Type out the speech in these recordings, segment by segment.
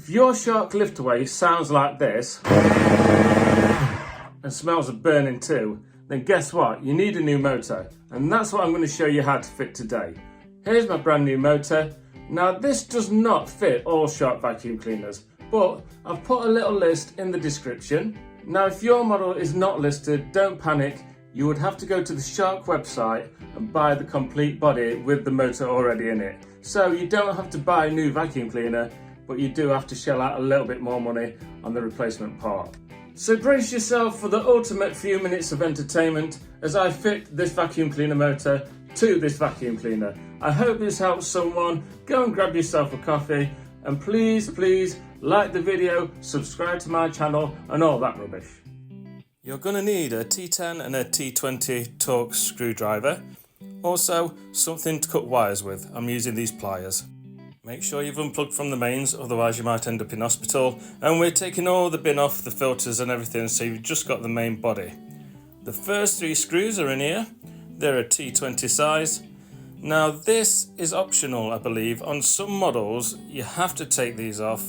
If your shark lift away sounds like this and smells of burning too, then guess what? You need a new motor. And that's what I'm going to show you how to fit today. Here's my brand new motor. Now this does not fit all shark vacuum cleaners, but I've put a little list in the description. Now if your model is not listed, don't panic. You would have to go to the Shark website and buy the complete body with the motor already in it. So you don't have to buy a new vacuum cleaner, but you do have to shell out a little bit more money on the replacement part. So brace yourself for the ultimate few minutes of entertainment as I fit this vacuum cleaner motor to this vacuum cleaner. I hope this helps someone. Go and grab yourself a coffee, and please like the video, subscribe to my channel and all that rubbish. You're going to need a T10 and a T20 Torx screwdriver. Also something to cut wires with. I'm using these pliers. Make sure you've unplugged from the mains, otherwise you might end up in hospital. And we're taking all the bin off, the filters and everything, so you've just got the main body. The first 3 screws are in here. They're a T20 size. Now this is optional, I believe. On some models you have to take these off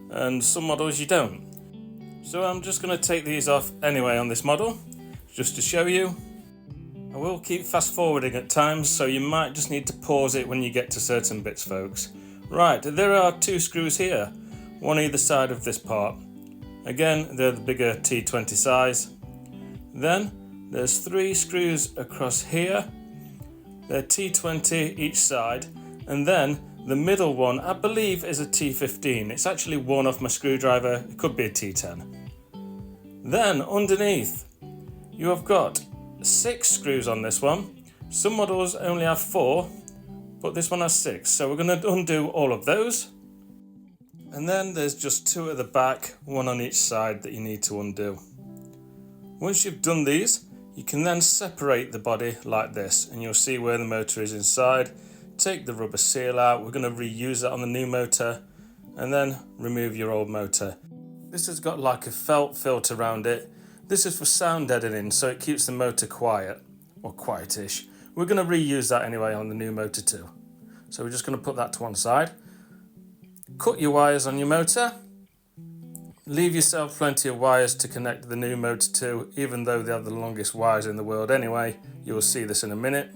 and some models you don't. So I'm just going to take these off anyway on this model, just to show you. I will keep fast forwarding at times, so you might just need to pause it when you get to certain bits, folks. Right, there are 2 screws here, one either side of this part. Again, they're the bigger T20 size. Then there's 3 screws across here. They're T20 each side, and then the middle one I believe is a T15. It's actually worn off my screwdriver. It could be a T10. Then underneath you have got 6 screws on this one. Some models only have 4, but this one has 6. So we're going to undo all of those. And then there's just 2 at the back, one on each side that you need to undo. Once you've done these, you can then separate the body like this, and you'll see where the motor is inside. Take the rubber seal out. We're going to reuse it on the new motor, and then remove your old motor. This has got like a felt filter around it. This is for sound deadening, so it keeps the motor quiet, or quietish. We're going to reuse that anyway on the new motor too. So we're just going to put that to one side. Cut your wires on your motor. Leave yourself plenty of wires to connect the new motor to, even though they have the longest wires in the world anyway. You will see this in a minute.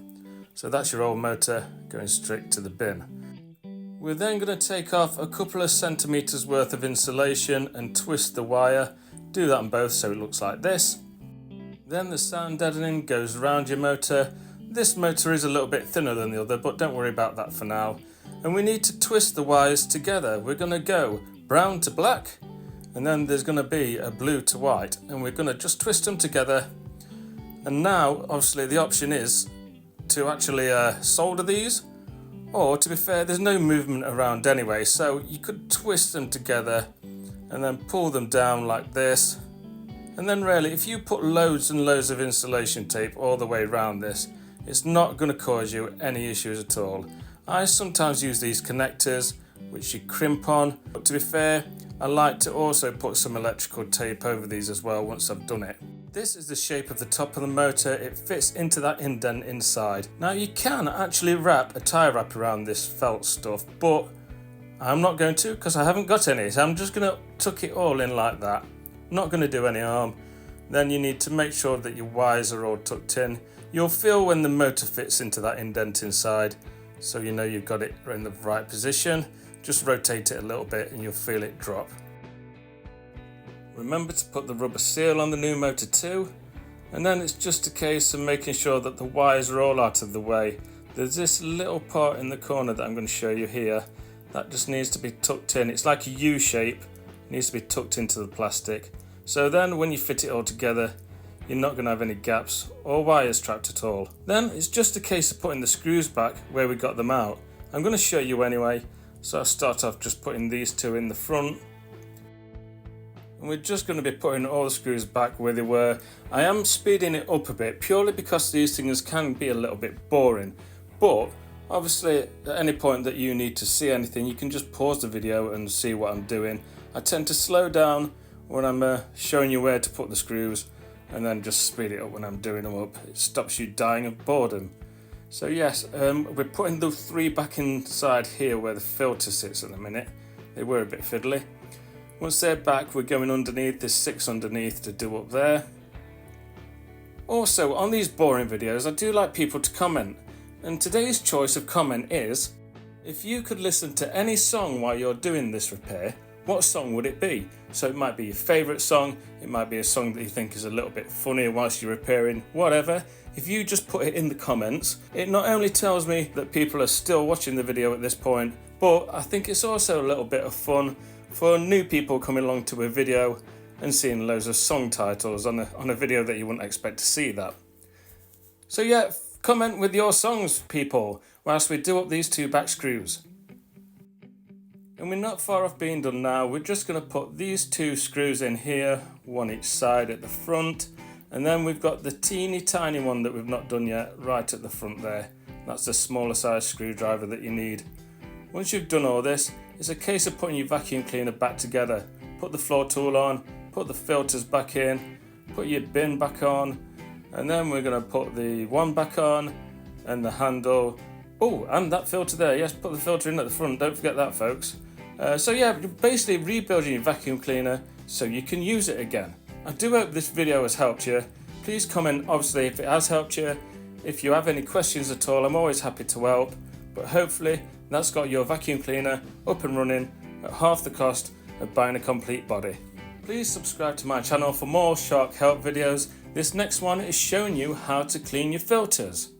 So that's your old motor going straight to the bin. We're then going to take off a couple of centimeters worth of insulation and twist the wire. Do that on both so it looks like this. Then the sound deadening goes around your motor. This motor is a little bit thinner than the other, but don't worry about that for now. And we need to twist the wires together. We're going to go brown to black, and then there's going to be a blue to white, and we're going to just twist them together. And now obviously the option is to actually solder these, or to be fair, there's no movement around anyway, so you could twist them together and then pull them down like this. And then really, if you put loads and loads of insulation tape all the way around this, it's not going to cause you any issues at all. I sometimes use these connectors which you crimp on, but to be fair, I like to also put some electrical tape over these as well once I've done it. This is the shape of the top of the motor. It fits into that indent inside. Now you can actually wrap a tie wrap around this felt stuff, but I'm not going to because I haven't got any. So I'm just going to tuck it all in like that. Not going to do any harm. Then you need to make sure that your wires are all tucked in. You'll feel when the motor fits into that indent inside, so you know you've got it in the right position. Just rotate it a little bit and you'll feel it drop. Remember to put the rubber seal on the new motor too, and then it's just a case of making sure that the wires are all out of the way. There's this little part in the corner that I'm going to show you here that just needs to be tucked in. It's like a U shape, it needs to be tucked into the plastic. So then when you fit it all together, you're not going to have any gaps or wires trapped at all. Then it's just a case of putting the screws back where we got them out. I'm going to show you anyway, so I'll start off just putting these 2 in the front. And we're just going to be putting all the screws back where they were. I am speeding it up a bit purely because these things can be a little bit boring, but obviously at any point that you need to see anything, you can just pause the video and see what I'm doing. I tend to slow down when I'm showing you where to put the screws, and then just speed it up when I'm doing them up. It stops you dying of boredom. So yes, we're putting the 3 back inside here where the filter sits at the minute. they were a bit fiddly. Once they're back, we're going underneath. There's 6 underneath to do up there. Also, on these boring videos, I do like people to comment. And today's choice of comment is, if you could listen to any song while you're doing this repair, what song would it be? So it might be your favourite song, it might be a song that you think is a little bit funny whilst you're repairing, whatever. If you just put it in the comments, it not only tells me that people are still watching the video at this point, but I think it's also a little bit of fun for new people coming along to a video and seeing loads of song titles on a video that you wouldn't expect to see that. So yeah, comment with your songs, people, whilst we do up these 2 back screws. And we're not far off being done now. We're just going to put these 2 screws in here, one each side at the front, and then we've got the teeny tiny one that we've not done yet right at the front there. That's the smaller size screwdriver that you need. Once you've done all this, it's a case of putting your vacuum cleaner back together. Put the floor tool on, put the filters back in, put your bin back on, and then we're going to put the one back on and the handle. Oh, and that filter there. Yes, put the filter in at the front. Don't forget that, folks. So yeah, basically rebuilding your vacuum cleaner so you can use it again. I do hope this video has helped you. Please comment, obviously, if it has helped you. If you have any questions at all, I'm always happy to help. But hopefully that's got your vacuum cleaner up and running at half the cost of buying a complete body. Please subscribe to my channel for more shark help videos. This next one is showing you how to clean your filters.